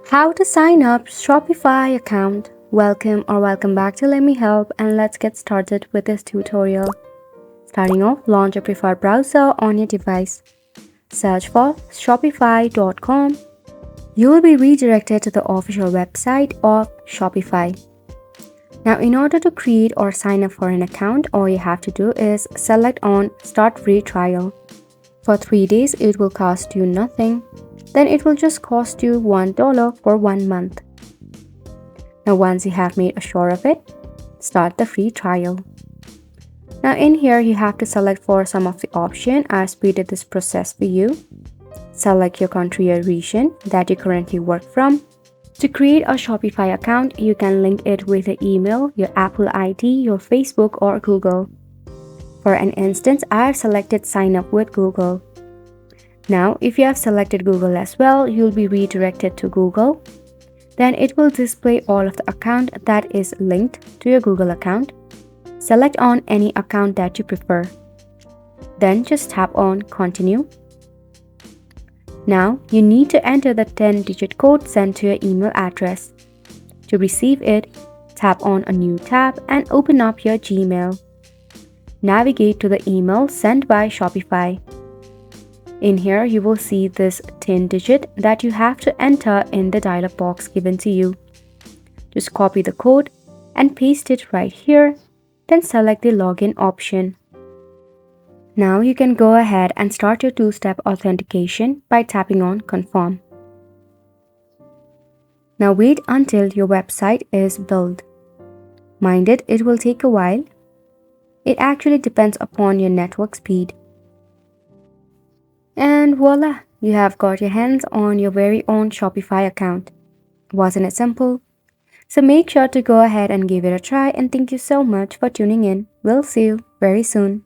How to sign up Shopify account. Welcome back to Let Me Help, and let's get started with this tutorial. Starting off, launch a preferred browser on your device. Search for shopify.com. You will be redirected to the official website of Shopify. Now, in order to create or sign up for an account, all you have to do is select on Start Free Trial. For 3 days, it will cost you nothing. Then it will just cost you $1 for 1 month. Now once you have made sure of it, start the free trial. Now in here you have to select for some of the options. I speeded this process for you. Select your country or region that you currently work from. To create a Shopify account, you can link it with your email, your Apple ID, your Facebook or Google. For an instance, I have selected sign up with Google. Now, if you have selected Google as well, you'll be redirected to Google. Then it will display all of the account that is linked to your Google account. Select on any account that you prefer. Then just tap on Continue. Now, you need to enter the 10-digit code sent to your email address. To receive it, tap on a new tab and open up your Gmail. Navigate to the email sent by Shopify. In here, you will see this 10-digit that you have to enter in the dialog box given to you. Just copy the code and paste it right here, then select the login option. Now you can go ahead and start your two-step authentication by tapping on Confirm. Now wait until your website is built. Mind it will take a while. It actually depends upon your network speed. And voila, you have got your hands on your very own Shopify account. Wasn't it simple? So make sure to go ahead and give it a try, and thank you so much for tuning in. We'll see you very soon.